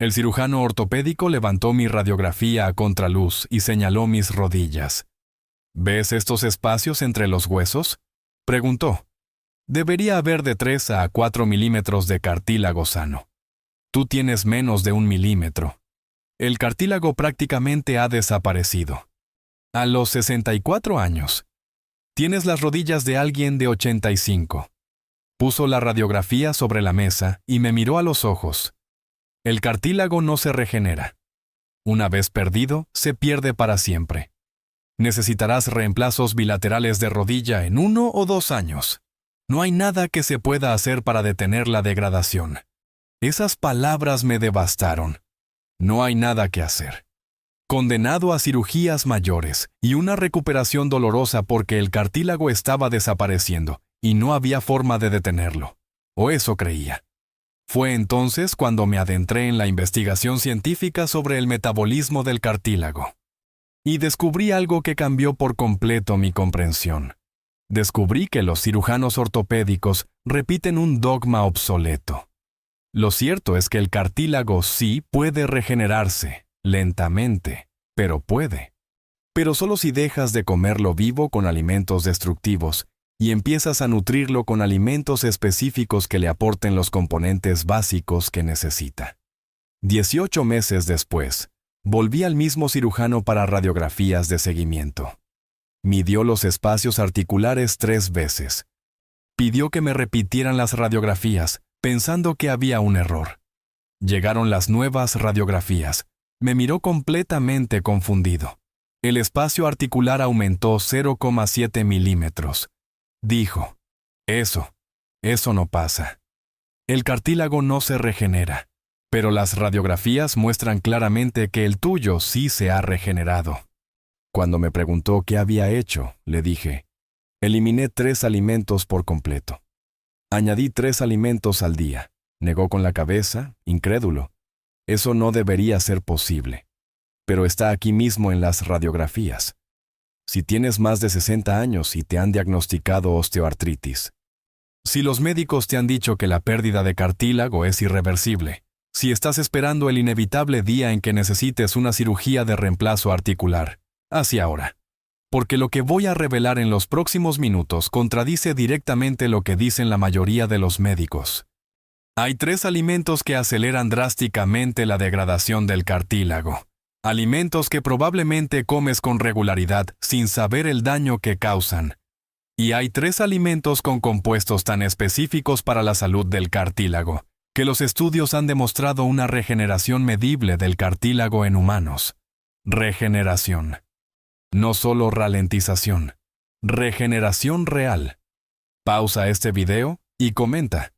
El cirujano ortopédico levantó mi radiografía a contraluz y señaló mis rodillas. ¿Ves estos espacios entre los huesos?, preguntó. Debería haber de 3 a 4 milímetros de cartílago sano. Tú tienes menos de 1 milímetro. El cartílago prácticamente ha desaparecido. A los 64 años. Tienes las rodillas de alguien de 85. Puso la radiografía sobre la mesa y me miró a los ojos. El cartílago no se regenera. Una vez perdido, se pierde para siempre. Necesitarás reemplazos bilaterales de rodilla en 1 o 2 años. No hay nada que se pueda hacer para detener la degradación. Esas palabras me devastaron. No hay nada que hacer. Condenado a cirugías mayores y una recuperación dolorosa porque el cartílago estaba desapareciendo y no había forma de detenerlo. O eso creía. Fue entonces cuando me adentré en la investigación científica sobre el metabolismo del cartílago. Y descubrí algo que cambió por completo mi comprensión. Descubrí que los cirujanos ortopédicos repiten un dogma obsoleto. Lo cierto es que el cartílago sí puede regenerarse, lentamente, pero puede. Pero solo si dejas de comerlo vivo con alimentos destructivos y empiezas a nutrirlo con alimentos específicos que le aporten los componentes básicos que necesita. 18 meses después, volví al mismo cirujano para radiografías de seguimiento. Midió los espacios articulares 3 veces. Pidió que me repitieran las radiografías, pensando que había un error. Llegaron las nuevas radiografías. Me miró completamente confundido. El espacio articular aumentó 0,7 milímetros. Dijo, eso no pasa. El cartílago no se regenera, pero las radiografías muestran claramente que el tuyo sí se ha regenerado. Cuando me preguntó qué había hecho, le dije, eliminé 3 alimentos por completo. Añadí 3 alimentos al día. Negó con la cabeza, incrédulo. Eso no debería ser posible. Pero está aquí mismo en las radiografías. Si tienes más de 60 años y te han diagnosticado osteoartritis. Si los médicos te han dicho que la pérdida de cartílago es irreversible. Si estás esperando el inevitable día en que necesites una cirugía de reemplazo articular. Hacia ahora. Porque lo que voy a revelar en los próximos minutos contradice directamente lo que dicen la mayoría de los médicos. Hay 3 alimentos que aceleran drásticamente la degradación del cartílago. Alimentos que probablemente comes con regularidad sin saber el daño que causan. Y hay 3 alimentos con compuestos tan específicos para la salud del cartílago, que los estudios han demostrado una regeneración medible del cartílago en humanos. Regeneración. No solo ralentización. Regeneración real. Pausa este video y comenta.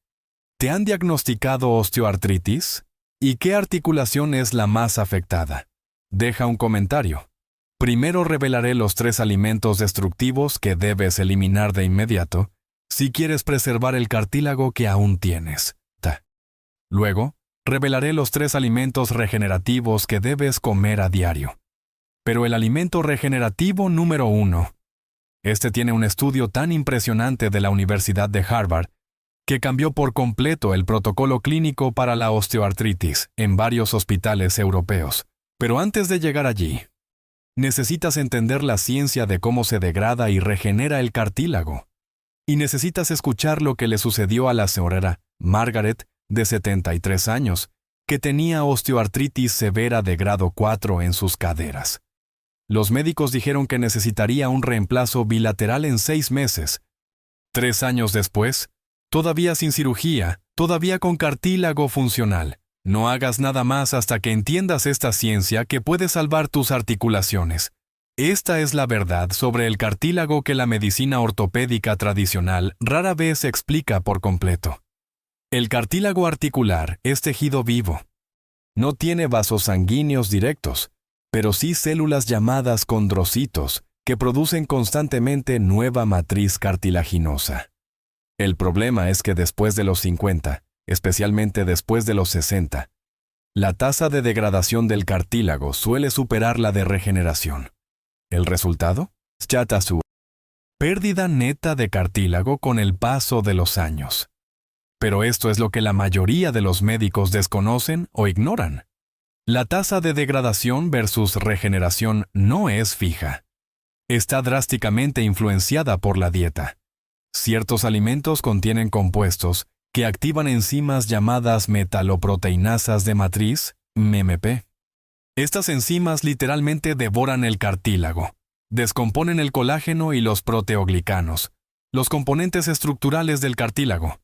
¿Te han diagnosticado osteoartritis? ¿Y qué articulación es la más afectada? Deja un comentario. Primero revelaré los 3 alimentos destructivos que debes eliminar de inmediato si quieres preservar el cartílago que aún tienes. Luego, revelaré los 3 alimentos regenerativos que debes comer a diario. Pero el alimento regenerativo número 1. Este tiene un estudio tan impresionante de la Universidad de Harvard que cambió por completo el protocolo clínico para la osteoartritis en varios hospitales europeos. Pero antes de llegar allí, necesitas entender la ciencia de cómo se degrada y regenera el cartílago. Y necesitas escuchar lo que le sucedió a la señora Margaret, de 73 años, que tenía osteoartritis severa de grado 4 en sus caderas. Los médicos dijeron que necesitaría un reemplazo bilateral en 6 meses. 3 años después, todavía sin cirugía, todavía con cartílago funcional. No hagas nada más hasta que entiendas esta ciencia que puede salvar tus articulaciones. Esta es la verdad sobre el cartílago que la medicina ortopédica tradicional rara vez explica por completo. El cartílago articular es tejido vivo. No tiene vasos sanguíneos directos, pero sí células llamadas condrocitos que producen constantemente nueva matriz cartilaginosa. El problema es que después de los 50, especialmente después de los 60, la tasa de degradación del cartílago suele superar la de regeneración. ¿El resultado? Schatasu. Pérdida neta de cartílago con el paso de los años. Pero esto es lo que la mayoría de los médicos desconocen o ignoran. La tasa de degradación versus regeneración no es fija. Está drásticamente influenciada por la dieta. Ciertos alimentos contienen compuestos que activan enzimas llamadas metaloproteinasas de matriz, MMP. Estas enzimas literalmente devoran el cartílago, descomponen el colágeno y los proteoglicanos, los componentes estructurales del cartílago.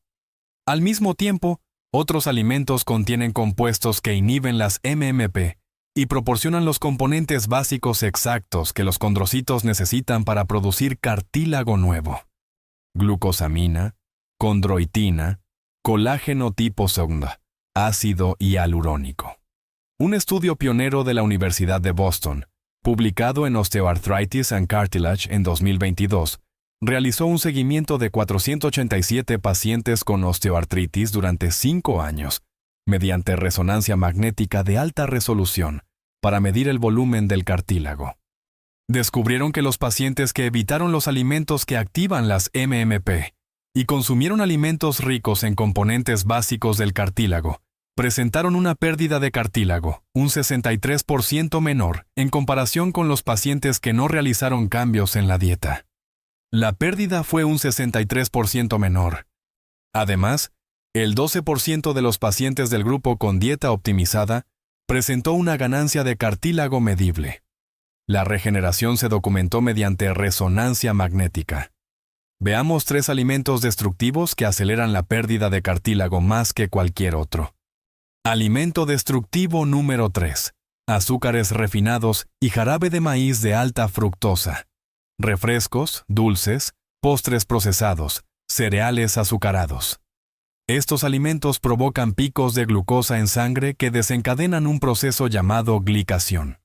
Al mismo tiempo, otros alimentos contienen compuestos que inhiben las MMP y proporcionan los componentes básicos exactos que los condrocitos necesitan para producir cartílago nuevo. Glucosamina, condroitina, colágeno tipo sonda, ácido hialurónico. Un estudio pionero de la Universidad de Boston, publicado en Osteoarthritis and Cartilage en 2022, realizó un seguimiento de 487 pacientes con osteoartritis durante 5 años, mediante resonancia magnética de alta resolución, para medir el volumen del cartílago. Descubrieron que los pacientes que evitaron los alimentos que activan las MMP y consumieron alimentos ricos en componentes básicos del cartílago, presentaron una pérdida de cartílago, un 63% menor en comparación con los pacientes que no realizaron cambios en la dieta. La pérdida fue un 63% menor. Además, el 12% de los pacientes del grupo con dieta optimizada presentó una ganancia de cartílago medible. La regeneración se documentó mediante resonancia magnética. Veamos 3 alimentos destructivos que aceleran la pérdida de cartílago más que cualquier otro. Alimento destructivo número 3. Azúcares refinados y jarabe de maíz de alta fructosa. Refrescos, dulces, postres procesados, cereales azucarados. Estos alimentos provocan picos de glucosa en sangre que desencadenan un proceso llamado glicación.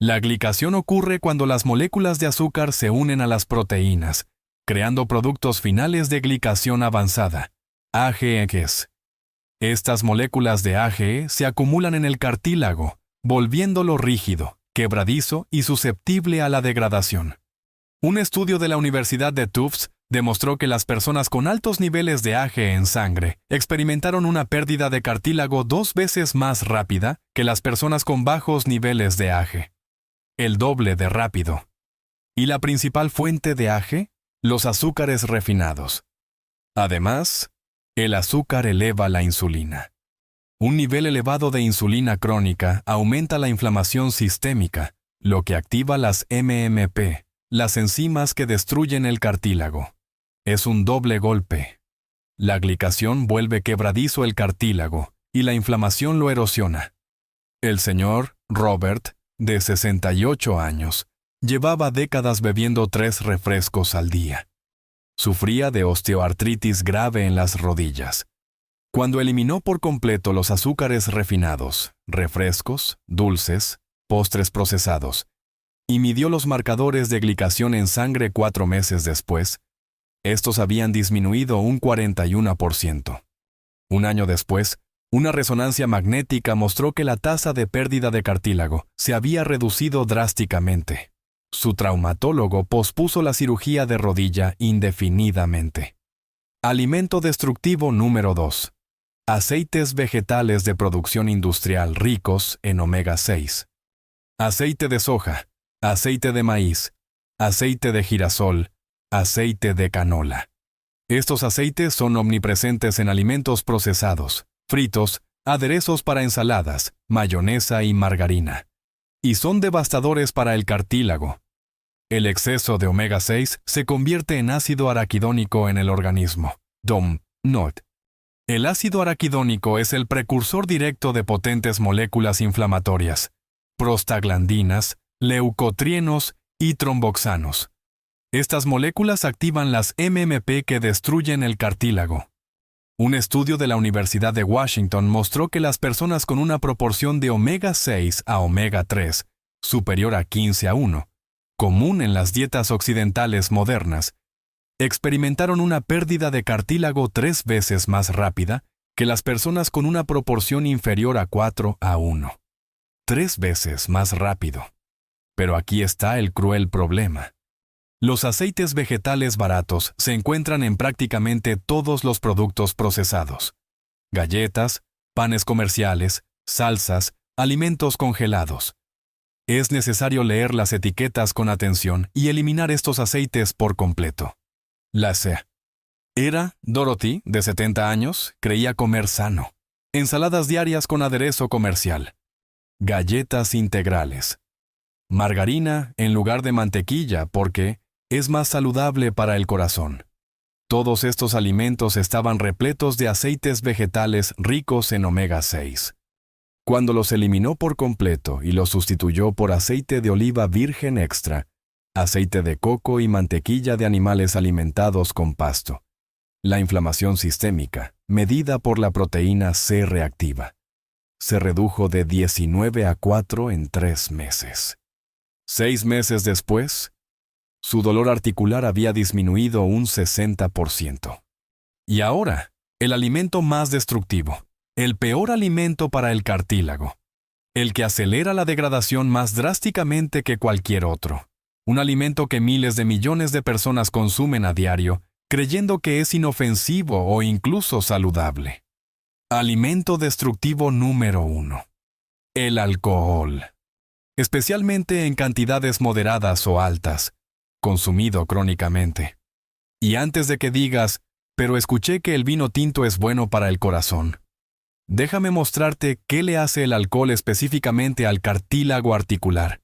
La glicación ocurre cuando las moléculas de azúcar se unen a las proteínas, creando productos finales de glicación avanzada, AGEs. Estas moléculas de AGE se acumulan en el cartílago, volviéndolo rígido, quebradizo y susceptible a la degradación. Un estudio de la Universidad de Tufts demostró que las personas con altos niveles de AGE en sangre experimentaron una pérdida de cartílago 2 veces más rápida que las personas con bajos niveles de AGE. El doble de rápido. ¿Y la principal fuente de AGE? Los azúcares refinados. Además, el azúcar eleva la insulina. Un nivel elevado de insulina crónica aumenta la inflamación sistémica, lo que activa las MMP, las enzimas que destruyen el cartílago. Es un doble golpe. La glicación vuelve quebradizo el cartílago y la inflamación lo erosiona. El señor Robert, de 68 años, llevaba décadas bebiendo 3 refrescos al día. Sufría de osteoartritis grave en las rodillas. Cuando eliminó por completo los azúcares refinados, refrescos, dulces, postres procesados, y midió los marcadores de glicación en sangre 4 meses después, estos habían disminuido un 41%. Un año después, una resonancia magnética mostró que la tasa de pérdida de cartílago se había reducido drásticamente. Su traumatólogo pospuso la cirugía de rodilla indefinidamente. Alimento destructivo número 2. Aceites vegetales de producción industrial ricos en omega 6. Aceite de soja, aceite de maíz, aceite de girasol, aceite de canola. Estos aceites son omnipresentes en alimentos procesados, fritos, aderezos para ensaladas, mayonesa y margarina. Y son devastadores para el cartílago. El exceso de omega 6 se convierte en ácido araquidónico en el organismo. Not. El ácido araquidónico es el precursor directo de potentes moléculas inflamatorias, prostaglandinas, leucotrienos y tromboxanos. Estas moléculas activan las MMP que destruyen el cartílago. Un estudio de la Universidad de Washington mostró que las personas con una proporción de omega 6 a omega 3, superior a 15:1, común en las dietas occidentales modernas, experimentaron una pérdida de cartílago 3 veces más rápida que las personas con una proporción inferior a 4:1. 3 veces más rápido. Pero aquí está el cruel problema. Los aceites vegetales baratos se encuentran en prácticamente todos los productos procesados. Galletas, panes comerciales, salsas, Alimentos congelados. Es necesario leer las etiquetas con atención y eliminar estos aceites por completo. La C. Dorothy, de 70 años, creía comer sano. Ensaladas diarias con aderezo comercial. Galletas integrales. Margarina en lugar de mantequilla porque es más saludable para el corazón. Todos estos alimentos estaban repletos de aceites vegetales ricos en omega 6. Cuando los eliminó por completo y los sustituyó por aceite de oliva virgen extra, aceite de coco y mantequilla de animales alimentados con pasto, la inflamación sistémica, medida por la proteína C reactiva, se redujo de 19 a 4 en 3 meses. 6 meses después, su dolor articular había disminuido un 60%. Y ahora, el alimento más destructivo, el peor alimento para el cartílago, el que acelera la degradación más drásticamente que cualquier otro, un alimento que miles de millones de personas consumen a diario, creyendo que es inofensivo o incluso saludable. Alimento destructivo número 1. El alcohol. Especialmente en cantidades moderadas o altas, consumido crónicamente. Y antes de que digas, pero escuché que el vino tinto es bueno para el corazón, déjame mostrarte qué le hace el alcohol específicamente al cartílago articular.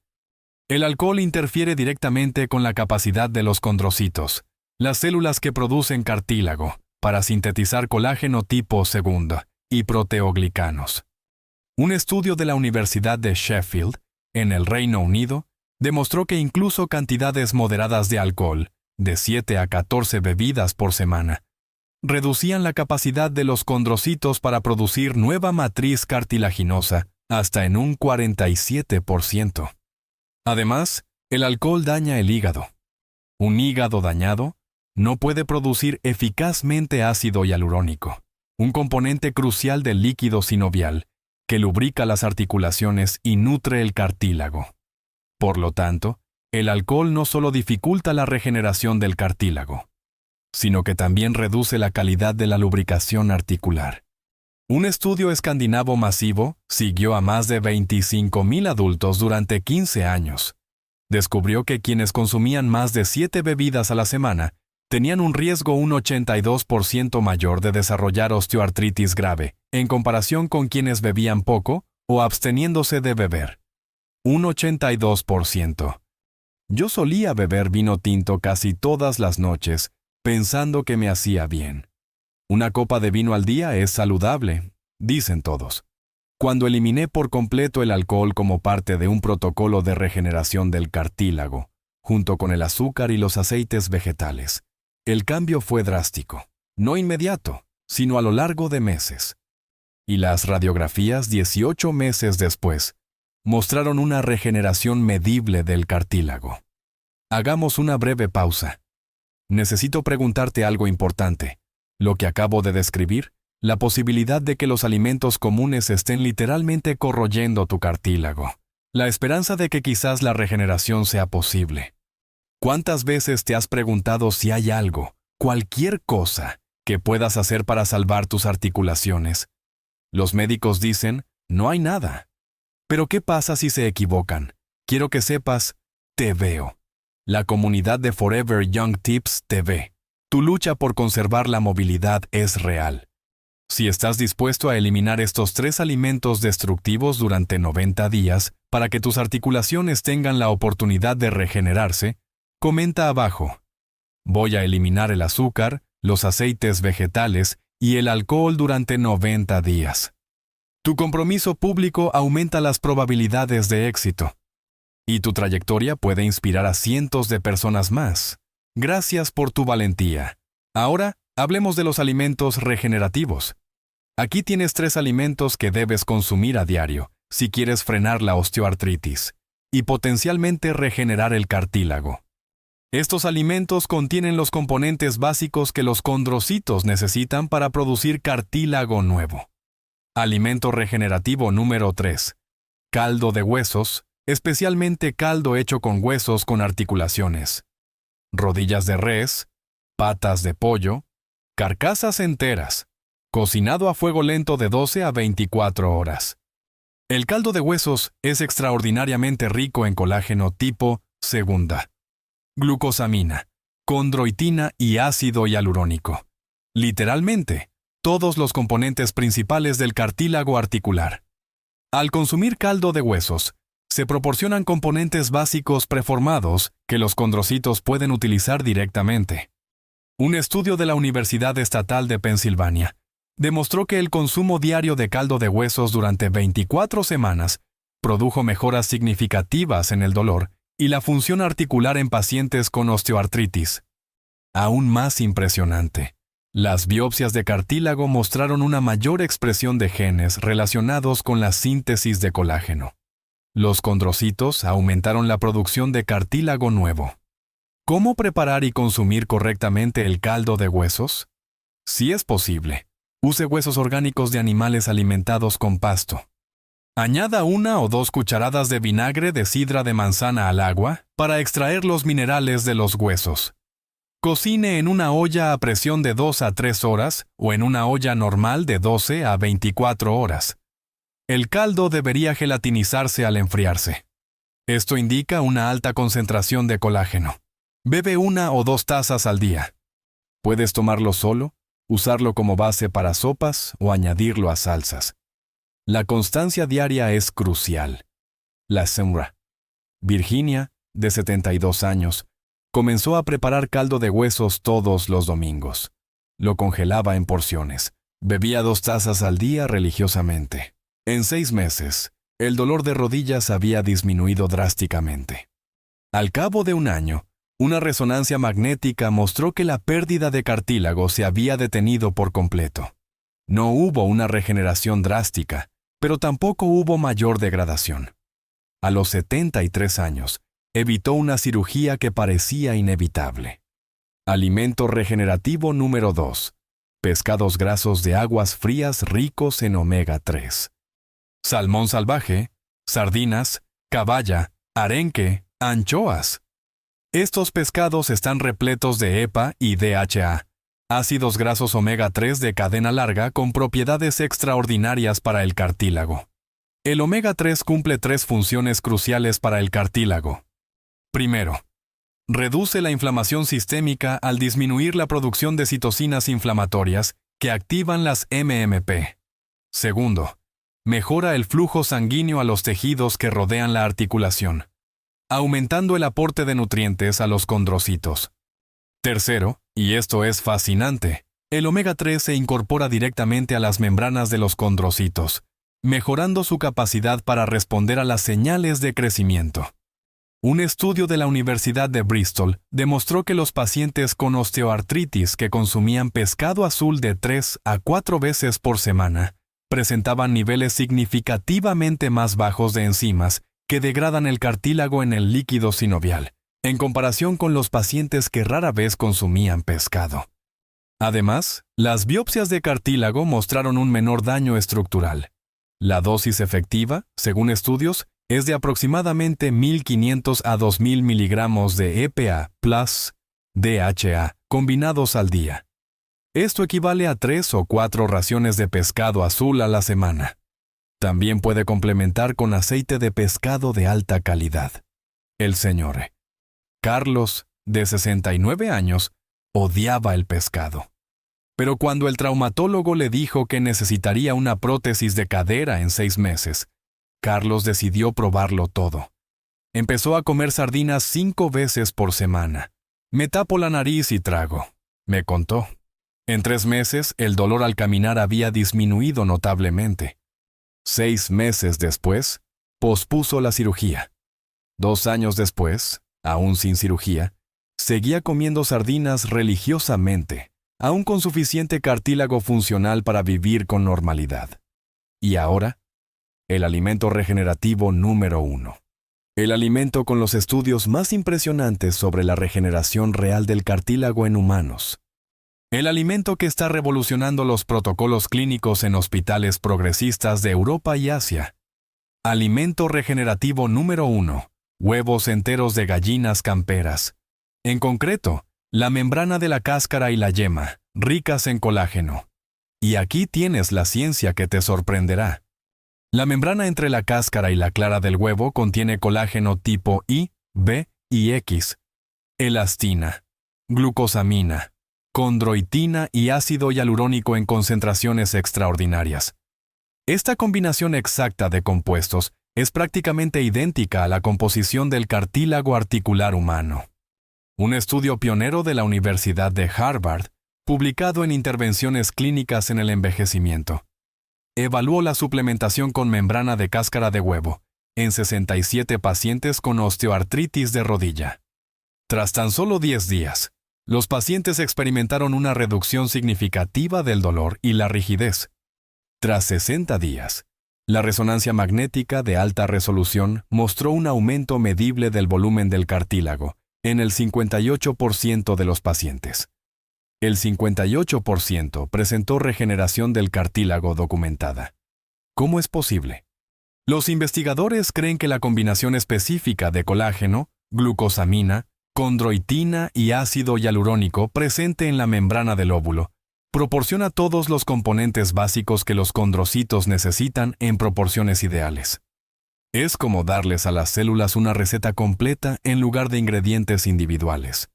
El alcohol interfiere directamente con la capacidad de los condrocitos, las células que producen cartílago, para sintetizar colágeno tipo II y proteoglicanos. Un estudio de la Universidad de Sheffield, en el Reino Unido, demostró que incluso cantidades moderadas de alcohol, de 7 a 14 bebidas por semana, reducían la capacidad de los condrocitos para producir nueva matriz cartilaginosa hasta en un 47%. Además, el alcohol daña el hígado. Un hígado dañado no puede producir eficazmente ácido hialurónico, un componente crucial del líquido sinovial que lubrica las articulaciones y nutre el cartílago. Por lo tanto, el alcohol no solo dificulta la regeneración del cartílago, sino que también reduce la calidad de la lubricación articular. Un estudio escandinavo masivo siguió a más de 25,000 adultos durante 15 años. Descubrió que quienes consumían más de 7 bebidas a la semana tenían un riesgo un 82% mayor de desarrollar osteoartritis grave, en comparación con quienes bebían poco o absteniéndose de beber. Un 82%. Yo solía beber vino tinto casi todas las noches, pensando que me hacía bien. Una copa de vino al día es saludable, dicen todos. Cuando eliminé por completo el alcohol como parte de un protocolo de regeneración del cartílago, junto con el azúcar y los aceites vegetales, el cambio fue drástico, no inmediato, sino a lo largo de meses. Y las radiografías 18 meses después mostraron una regeneración medible del cartílago. Hagamos una breve pausa. Necesito preguntarte algo importante. Lo que acabo de describir, la posibilidad de que los alimentos comunes estén literalmente corroyendo tu cartílago, la esperanza de que quizás la regeneración sea posible. ¿Cuántas veces te has preguntado si hay algo, cualquier cosa, que puedas hacer para salvar tus articulaciones? Los médicos dicen, no hay nada. Pero ¿qué pasa si se equivocan? Quiero que sepas, te veo. La comunidad de Forever Young Tips te ve. Tu lucha por conservar la movilidad es real. Si estás dispuesto a eliminar estos 3 alimentos destructivos durante 90 días para que tus articulaciones tengan la oportunidad de regenerarse, comenta abajo. Voy a eliminar el azúcar, los aceites vegetales y el alcohol durante 90 días. Tu compromiso público aumenta las probabilidades de éxito. Y tu trayectoria puede inspirar a cientos de personas más. Gracias por tu valentía. Ahora, hablemos de los alimentos regenerativos. Aquí tienes 3 alimentos que debes consumir a diario si quieres frenar la osteoartritis y potencialmente regenerar el cartílago. Estos alimentos contienen los componentes básicos que los condrocitos necesitan para producir cartílago nuevo. Alimento regenerativo número 3. Caldo de huesos, especialmente caldo hecho con huesos con articulaciones. Rodillas de res, patas de pollo, carcasas enteras, cocinado a fuego lento de 12 a 24 horas. El caldo de huesos es extraordinariamente rico en colágeno tipo segunda, glucosamina, condroitina y ácido hialurónico. Literalmente, todos los componentes principales del cartílago articular. Al consumir caldo de huesos, se proporcionan componentes básicos preformados que los condrocitos pueden utilizar directamente. Un estudio de la Universidad Estatal de Pensilvania demostró que el consumo diario de caldo de huesos durante 24 semanas produjo mejoras significativas en el dolor y la función articular en pacientes con osteoartritis. Aún más impresionante, las biopsias de cartílago mostraron una mayor expresión de genes relacionados con la síntesis de colágeno. Los condrocitos aumentaron la producción de cartílago nuevo. ¿Cómo preparar y consumir correctamente el caldo de huesos? Si es posible, use huesos orgánicos de animales alimentados con pasto. Añada 1 o 2 cucharadas de vinagre de sidra de manzana al agua para extraer los minerales de los huesos. Cocine en una olla a presión de 2 a 3 horas o en una olla normal de 12 a 24 horas. El caldo debería gelatinizarse al enfriarse. Esto indica una alta concentración de colágeno. Bebe 1 o 2 tazas al día. Puedes tomarlo solo, usarlo como base para sopas o añadirlo a salsas. La constancia diaria es crucial. La señora Virginia, de 72 años, comenzó a preparar caldo de huesos todos los domingos. Lo congelaba en porciones. Bebía 2 tazas al día religiosamente. En 6 meses, el dolor de rodillas había disminuido drásticamente. Al cabo de 1 año, una resonancia magnética mostró que la pérdida de cartílago se había detenido por completo. No hubo una regeneración drástica, pero tampoco hubo mayor degradación. A los 73 años, evitó una cirugía que parecía inevitable. Alimento regenerativo número 2. Pescados grasos de aguas frías ricos en omega 3. Salmón salvaje, sardinas, caballa, arenque, anchoas. Estos pescados están repletos de EPA y DHA, ácidos grasos omega 3 de cadena larga con propiedades extraordinarias para el cartílago. El omega 3 cumple 3 funciones cruciales para el cartílago. Primero, reduce la inflamación sistémica al disminuir la producción de citocinas inflamatorias que activan las MMP. Segundo, mejora el flujo sanguíneo a los tejidos que rodean la articulación, aumentando el aporte de nutrientes a los condrocitos. Tercero, y esto es fascinante, el omega 3 se incorpora directamente a las membranas de los condrocitos, mejorando su capacidad para responder a las señales de crecimiento. Un estudio de la Universidad de Bristol demostró que los pacientes con osteoartritis que consumían pescado azul de 3 a 4 veces por semana presentaban niveles significativamente más bajos de enzimas que degradan el cartílago en el líquido sinovial, en comparación con los pacientes que rara vez consumían pescado. Además, las biopsias de cartílago mostraron un menor daño estructural. La dosis efectiva, según estudios, es de aproximadamente 1.500 a 2.000 miligramos de EPA plus DHA combinados al día. Esto equivale a 3 o 4 raciones de pescado azul a la semana. También puede complementar con aceite de pescado de alta calidad. El señor Carlos, de 69 años, odiaba el pescado. Pero cuando el traumatólogo le dijo que necesitaría una prótesis de cadera en 6 meses, Carlos decidió probarlo todo. Empezó a comer sardinas 5 veces por semana. Me tapo la nariz y trago, me contó. En 3 meses, el dolor al caminar había disminuido notablemente. 6 meses después, pospuso la cirugía. 2 años después, aún sin cirugía, seguía comiendo sardinas religiosamente, aún con suficiente cartílago funcional para vivir con normalidad. Y ahora, el alimento regenerativo número 1. El alimento con los estudios más impresionantes sobre la regeneración real del cartílago en humanos. El alimento que está revolucionando los protocolos clínicos en hospitales progresistas de Europa y Asia. Alimento regenerativo número 1. Huevos enteros de gallinas camperas. En concreto, la membrana de la cáscara y la yema, ricas en colágeno. Y aquí tienes la ciencia que te sorprenderá. La membrana entre la cáscara y la clara del huevo contiene colágeno tipo I, B y X, elastina, glucosamina, condroitina y ácido hialurónico en concentraciones extraordinarias. Esta combinación exacta de compuestos es prácticamente idéntica a la composición del cartílago articular humano. Un estudio pionero de la Universidad de Harvard, publicado en Intervenciones Clínicas en el Envejecimiento, evaluó la suplementación con membrana de cáscara de huevo en 67 pacientes con osteoartritis de rodilla. Tras tan solo 10 días, los pacientes experimentaron una reducción significativa del dolor y la rigidez. Tras 60 días, la resonancia magnética de alta resolución mostró un aumento medible del volumen del cartílago en el 58% de los pacientes. El 58% presentó regeneración del cartílago documentada. ¿Cómo es posible? Los investigadores creen que la combinación específica de colágeno, glucosamina, condroitina y ácido hialurónico presente en la membrana del óvulo proporciona todos los componentes básicos que los condrocitos necesitan en proporciones ideales. Es como darles a las células una receta completa en lugar de ingredientes individuales.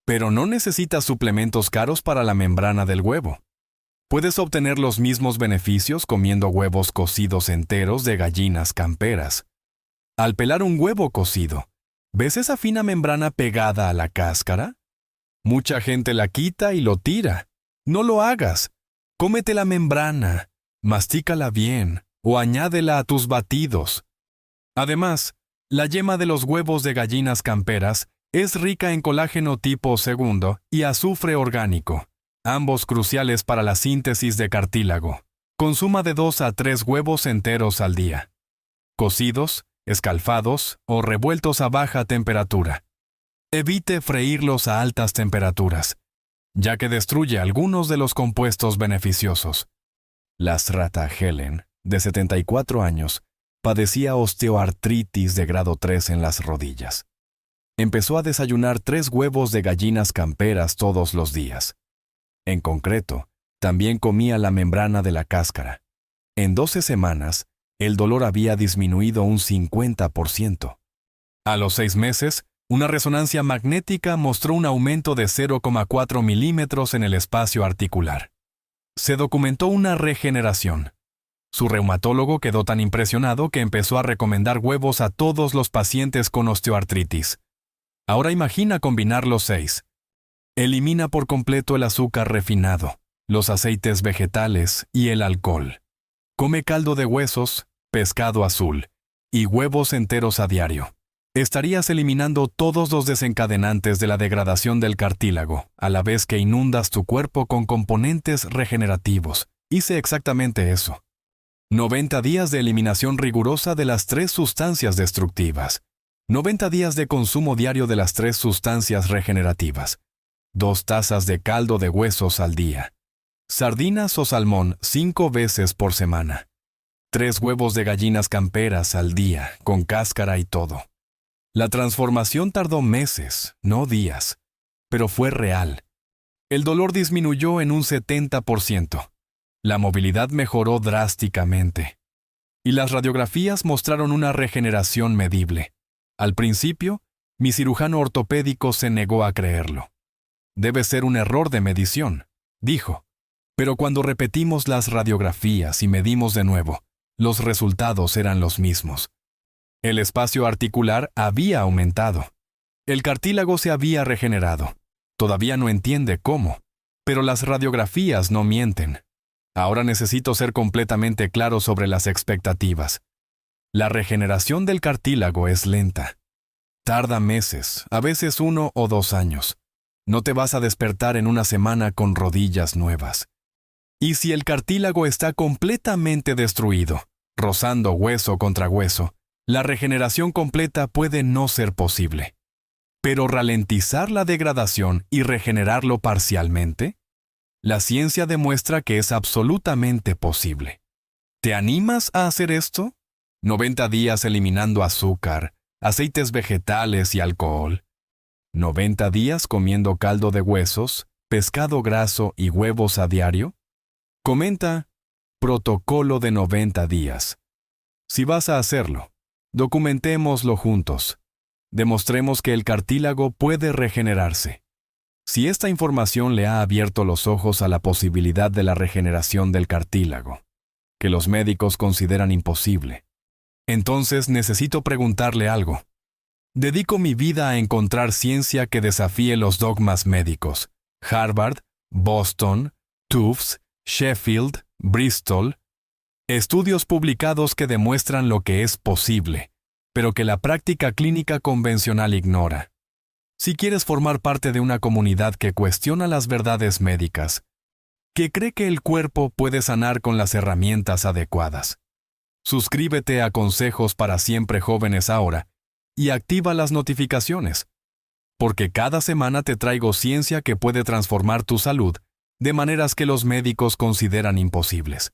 Pero no necesitas suplementos caros para la membrana del huevo. Puedes obtener los mismos beneficios comiendo huevos cocidos enteros de gallinas camperas. Al pelar un huevo cocido, ¿ves esa fina membrana pegada a la cáscara? Mucha gente la quita y lo tira. No lo hagas. Cómete la membrana, mastícala bien o añádela a tus batidos. Además, la yema de los huevos de gallinas camperas es rica en colágeno tipo II y azufre orgánico, ambos cruciales para la síntesis de cartílago. Consuma de 2 a 3 huevos enteros al día, cocidos, escalfados o revueltos a baja temperatura. Evite freírlos a altas temperaturas, ya que destruye algunos de los compuestos beneficiosos. La Srata Helen, de 74 años, padecía osteoartritis de grado 3 en las rodillas. Empezó a desayunar 3 huevos de gallinas camperas todos los días. En concreto, también comía la membrana de la cáscara. En 12 semanas, el dolor había disminuido un 50%. A los 6 meses, una resonancia magnética mostró un aumento de 0,4 milímetros en el espacio articular. Se documentó una regeneración. Su reumatólogo quedó tan impresionado que empezó a recomendar huevos a todos los pacientes con osteoartritis. Ahora imagina combinar los 6. Elimina por completo el azúcar refinado, los aceites vegetales y el alcohol. Come caldo de huesos, pescado azul y huevos enteros a diario. Estarías eliminando todos los desencadenantes de la degradación del cartílago, a la vez que inundas tu cuerpo con componentes regenerativos. Hice exactamente eso. 90 días de eliminación rigurosa de las 3 sustancias destructivas. 90 días de consumo diario de las 3 sustancias regenerativas. 2 tazas de caldo de huesos al día. Sardinas o salmón 5 veces por semana. 3 huevos de gallinas camperas al día, con cáscara y todo. La transformación tardó meses, no días, pero fue real. El dolor disminuyó en un 70%. La movilidad mejoró drásticamente. Y las radiografías mostraron una regeneración medible. Al principio, mi cirujano ortopédico se negó a creerlo. Debe ser un error de medición, dijo. Pero cuando repetimos las radiografías y medimos de nuevo, los resultados eran los mismos. El espacio articular había aumentado. El cartílago se había regenerado. Todavía no entiende cómo, pero las radiografías no mienten. Ahora necesito ser completamente claro sobre las expectativas. La regeneración del cartílago es lenta. Tarda meses, a veces 1 o 2 años. No te vas a despertar en una semana con rodillas nuevas. Y si el cartílago está completamente destruido, rozando hueso contra hueso, la regeneración completa puede no ser posible. Pero ralentizar la degradación y regenerarlo parcialmente, la ciencia demuestra que es absolutamente posible. ¿Te animas a hacer esto? 90 días eliminando azúcar, aceites vegetales y alcohol. 90 días comiendo caldo de huesos, pescado graso y huevos a diario. Comenta Protocolo de 90 días Si vas a hacerlo, documentémoslo juntos. Demostremos que el cartílago puede regenerarse. Si esta información le ha abierto los ojos a la posibilidad de la regeneración del cartílago, que los médicos consideran imposible, entonces necesito preguntarle algo. Dedico mi vida a encontrar ciencia que desafíe los dogmas médicos. Harvard, Boston, Tufts, Sheffield, Bristol. Estudios publicados que demuestran lo que es posible, pero que la práctica clínica convencional ignora. Si quieres formar parte de una comunidad que cuestiona las verdades médicas, que cree que el cuerpo puede sanar con las herramientas adecuadas, suscríbete a Consejos para Siempre Jóvenes ahora y activa las notificaciones, porque cada semana te traigo ciencia que puede transformar tu salud de maneras que los médicos consideran imposibles.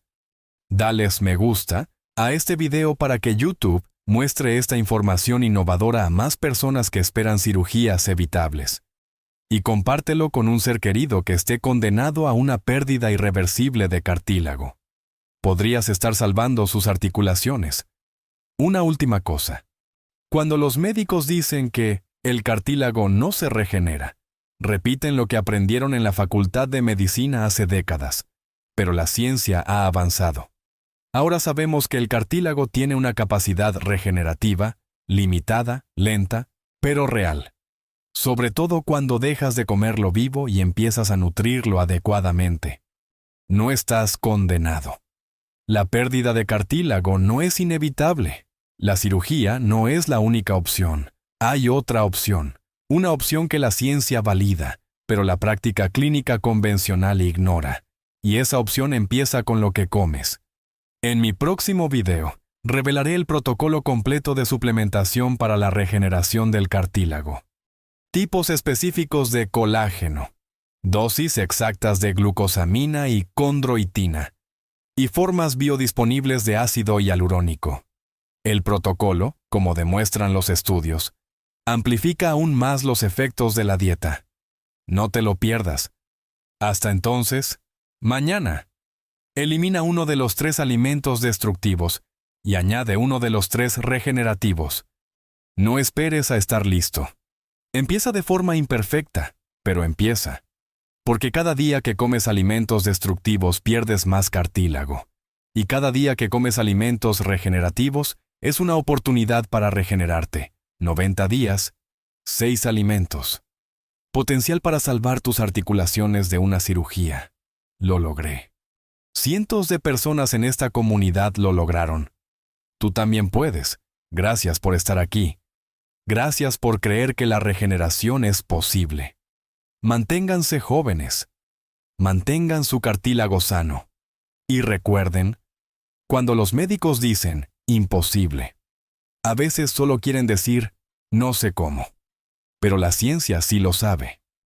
Dales me gusta a este video para que YouTube muestre esta información innovadora a más personas que esperan cirugías evitables. Y compártelo con un ser querido que esté condenado a una pérdida irreversible de cartílago. Podrías estar salvando sus articulaciones. Una última cosa. Cuando los médicos dicen que el cartílago no se regenera, repiten lo que aprendieron en la Facultad de Medicina hace décadas, pero la ciencia ha avanzado. Ahora sabemos que el cartílago tiene una capacidad regenerativa, limitada, lenta, pero real. Sobre todo cuando dejas de comerlo vivo y empiezas a nutrirlo adecuadamente. No estás condenado. La pérdida de cartílago no es inevitable. La cirugía no es la única opción. Hay otra opción. Una opción que la ciencia valida, pero la práctica clínica convencional ignora. Y esa opción empieza con lo que comes. En mi próximo video, revelaré el protocolo completo de suplementación para la regeneración del cartílago. Tipos específicos de colágeno, dosis exactas de glucosamina y condroitina, y formas biodisponibles de ácido hialurónico. El protocolo, como demuestran los estudios, amplifica aún más los efectos de la dieta. No te lo pierdas. Hasta entonces, mañana. Elimina uno de los 3 alimentos destructivos y añade uno de los 3 regenerativos. No esperes a estar listo. Empieza de forma imperfecta, pero empieza. Porque cada día que comes alimentos destructivos pierdes más cartílago. Y cada día que comes alimentos regenerativos es una oportunidad para regenerarte. 90 días, 6 alimentos. Potencial para salvar tus articulaciones de una cirugía. Lo logré. Cientos de personas en esta comunidad lo lograron. Tú también puedes. Gracias por estar aquí. Gracias por creer que la regeneración es posible. Manténganse jóvenes. Mantengan su cartílago sano. Y recuerden, cuando los médicos dicen imposible, a veces solo quieren decir no sé cómo. Pero la ciencia sí lo sabe.